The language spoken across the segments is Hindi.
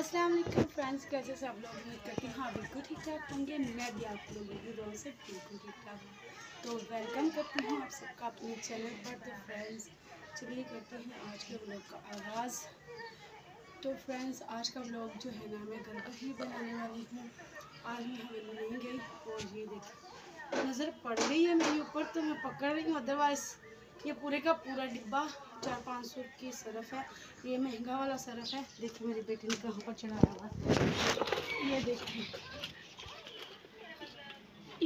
अस्सलाम वालेकुम फ्रेंड्स, कैसे सब लोग? उम्मीद करती हूँ हाँ बिल्कुल ठीक ठाक होंगे। मैं भी आप लोगों की दुआ से बिल्कुल ठीक ठाक हूँ। तो वेलकम करती हूँ आप सबका अपने चैनल पर। तो फ्रेंड्स चलिए करते हैं आज के व्लॉग का आगाज़। तो फ्रेंड्स आज का व्लॉग जो है ना मैं घर पर ही बनाने वाली हूँ। आज मैं हवेली नहीं गई और ये देखिए नज़र पड़ गई है मेरे ऊपर तो मैं पकड़ रही हूँ, अदरवाइज़ ये पूरे का पूरा डिब्बा 400-500 की सरफ है। ये महंगा वाला सरफ है। देखिए मेरी बेटी ने कहाँ पर चढ़ाया हुआ है।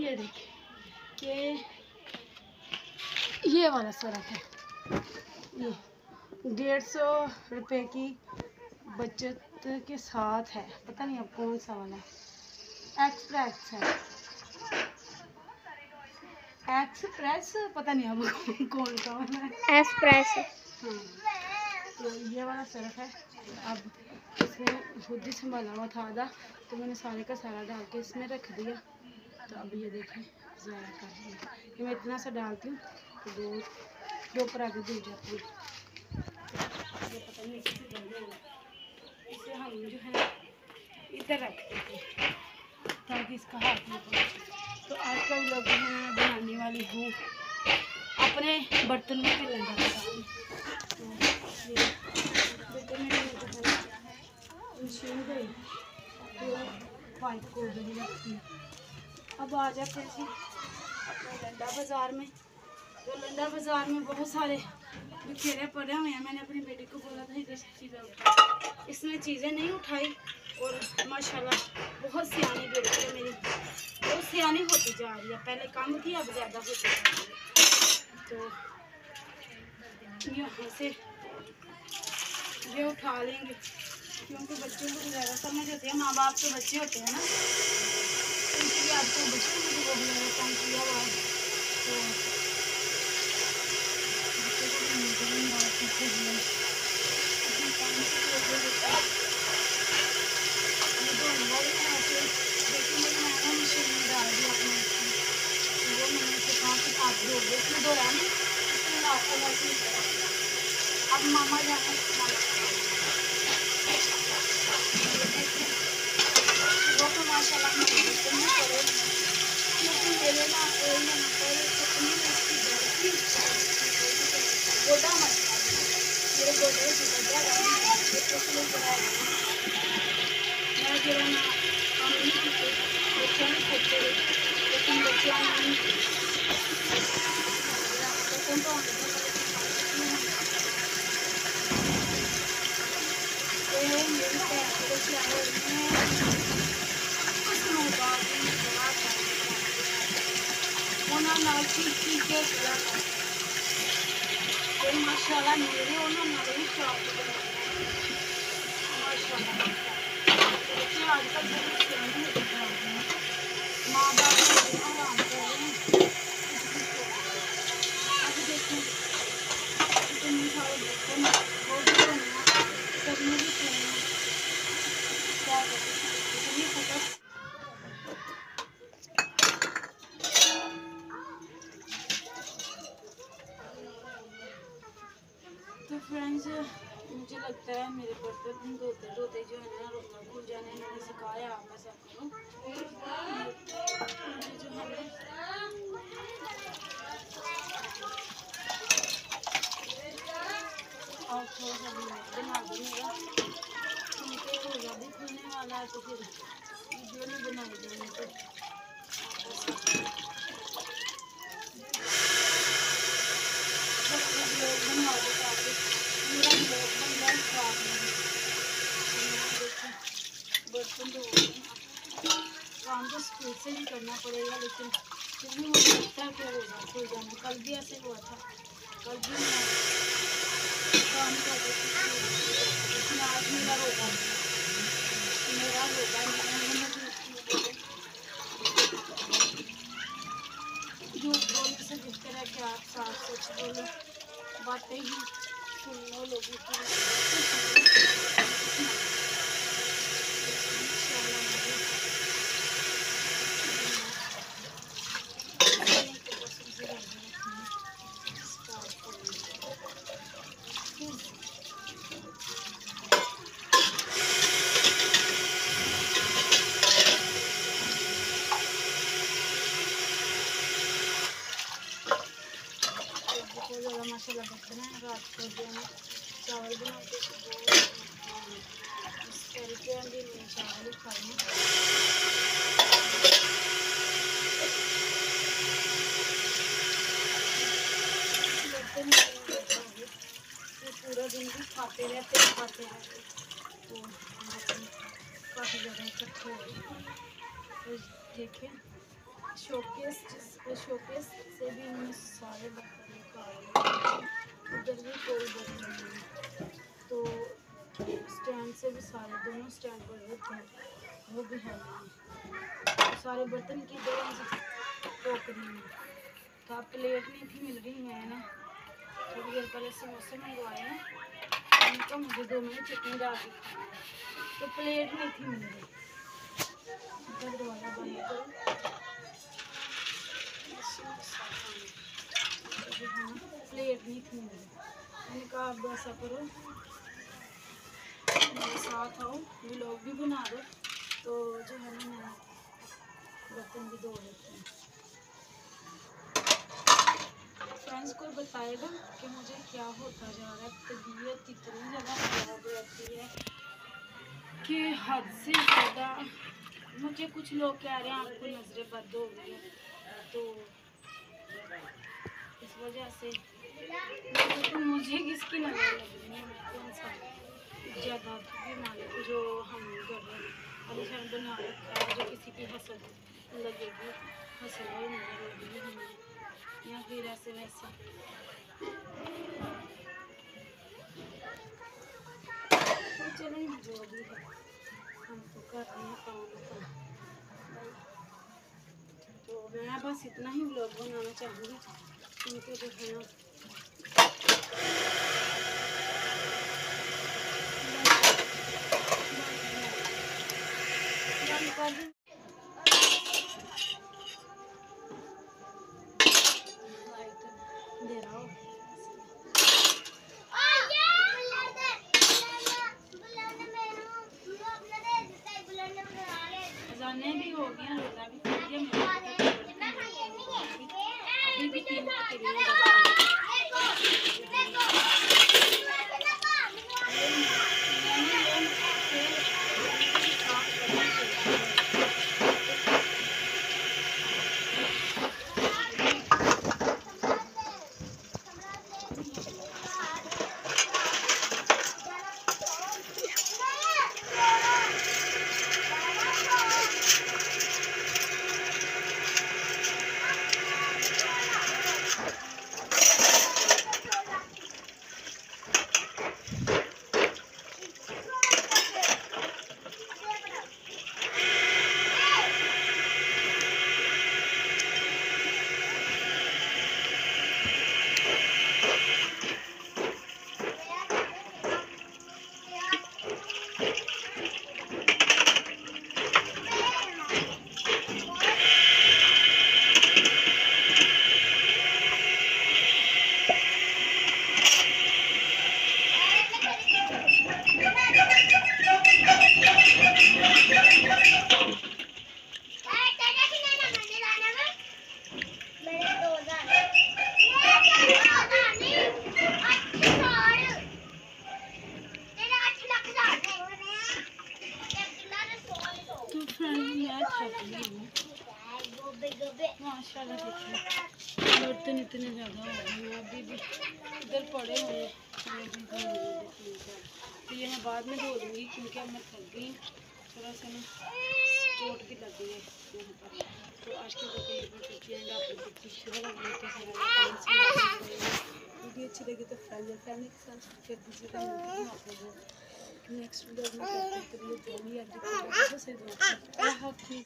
ये देखिए ये वाला सरफ है। ये 150 रुपये की बचत के साथ है। पता नहीं अब कौन सा वाला है। एक्सप्रेस है, एक्सप्रेस पता नहीं अब कौन सा वाला है। एक्सप्रेस। हाँ तो ये वाला सरफ है। अब इसमें खुद ही संभाला हुआ था आधा, तो मैंने सारे का सारा डाल के इसमें रख दिया। तो अब ये देखें ज़्यादा कर दिया। ये मैं इतना सा डालती हूँ तो दो पर आगे धुल जाती है। ये पता नहीं इसे डालने वाला, इसे हम जो है इधर रख देते हैं ताकि इसका हाथ नहीं पड़े। तो आज का व्लॉग मैं बनाने वाली हूँ अपने बर्तन में भी लगा बताऊँ। तो ये बेटे मेरे जो है मशीन गई तो पाइप को उधर ही रखती है। अब आ जाते हैं जी अपने लंडा बाज़ार में। तो लंडा बाज़ार में बहुत सारे बिखेरे पड़े हुए हैं। मैंने अपनी बेटी को बोला था इधर से चीज़ें उठा, इसने चीज़ें नहीं उठाई और माशाल्लाह बहुत सियानी बेटी है मेरी, बहुत सियानी होती जा रही है। पहले कम थी अब ज़्यादा होती जा रही है। तो यहाँ से ये उठा लेंगे क्योंकि बच्चों को ज़्यादा समझ होती है। माँ बाप तो बच्चे होते हैं ना, इसलिए आपको बच्चों को बहुत ज़्यादा काम किया हुआ है। तो बच्चों को भी मिलकर बात करते हैं अपने काम से तो देता है। ये तो अंदर है ऐसे देखिए मैंने मशीन में डाल दिया अपने, तो वो मैंने उसे कहा कि आप दो इसमें दो रहने इसमें आपको वैसे ही करा। अब मामा जाने वो तो माशाल्लाह मेरे बर्तन में पड़े क्योंकि मेरे ना यहाँ पर कितनी इसकी गलती गोदा मत मेरे गोदे से गोदा मैं जो है ना अम्मी की बच्चों ने खेलते हुए लेकिन बच्चों ने बर्तन तो मेरी पैसे चले माशाल्लाह मेरे हमारे शौक माशाल्लाह बच्चे आजकल माँ बाप आराम कर रहे हैं। अब देखें इतने सारे बर्तन वो भी करने भी चाहिए, क्या करें इतनी खतर। तो फ्रेंड्स मुझे लगता है मेरे बर्तन धोते धोते जो है ना रोना खुल जाने। मैंने सिखाया आप ऐसा करो जो है और थोड़ा सा बना दूँगा क्योंकि रोज़ा भी खुलने वाला है तो फिर वीडियो नहीं बनाई जाने पर बना दो ताकि मेरा ब्लॉग बन जाए खराब नहीं। बर्तन धो काम तो स्कूल से भी करना पड़ेगा लेकिन फिर भी मुझे लगता है कि रोज़ा खुल जाएंगे। कल भी ऐसे हुआ था, कल भी मैं काम कर रही थी लेकिन आज मेरा रोज़ा झूठ बोलने से बेहतर है कि आप साफ सच बोलो, बातें ही सुन लो लोगों की। चावल बना के चावल खाए पूरा दिन भी खाते रहते तो काफ़ी ज़्यादा इकट्ठे हो गए। तो देखिए शोकेस से भी मैंने सारे बर्तन निकाले, उधर भी कोई बर्तन नहीं, तो स्टैंड से भी सारे, दोनों स्टैंड पर वो भी है नहीं, तो सारे बर्तन की दो टोकरी में। तो आप प्लेट नहीं थी मिल रही, मैंने थोड़ी देर पहले समोसे मंगवाए हैं, उनका मुझे 2 मिनट चटनी डाल दी, तो प्लेट नहीं थी मिल रही। दरवाज़ा बंद करो, प्लेट नहीं थी मिल रही। मैंने कहा आप ऐसा करो, मेरे साथ आओ, व्लॉग भी बना दो, तो जो है ना मैं बर्तन भी धो लेती हूँ। फ्रेंड्स को बताएगा कि मुझे क्या होता जा रहा है, तबीयत इतनी ज़्यादा खराब रहती है कि हद से ज़्यादा। मुझे कुछ लोग कह रहे हैं आपको नज़रें बद हो गई है, तो इस वजह से तो मुझे किसकी नज़र लग रही है, मैं कौन सा ज़्यादा भी मालिक जो हम कर रहे हैं आलिशान बना रखा है, जो किसी की हसद लगेगी, हसद और नज़र लगेगी हमें, या फिर ऐसे वैसे। तो चलें जो भी है, हम तो कर रहे हैं काम भाई। तो मैं बस इतना ही व्लॉग बनाना चाहूँगी, क्योंकि जो है ना दे रहा हो अजाने भी हो गया, रोजा भी खुल गया, अभी भी 3 माशाल्लाह देखिए बर्तन इतने ज़्यादा हो गए हैं, अभी भी इधर पड़े हुए हैं, तो ये मैं बाद में धो दूँगी, क्योंकि अब मैं थक गई, थोड़ा सा ना चोट भी लगी है यहाँ पर। तो आज की वीडियो अच्छी लगी तो फैमिली के साथ कर दीजिएगा। नेक्स्ट वीडियो में करते हैं,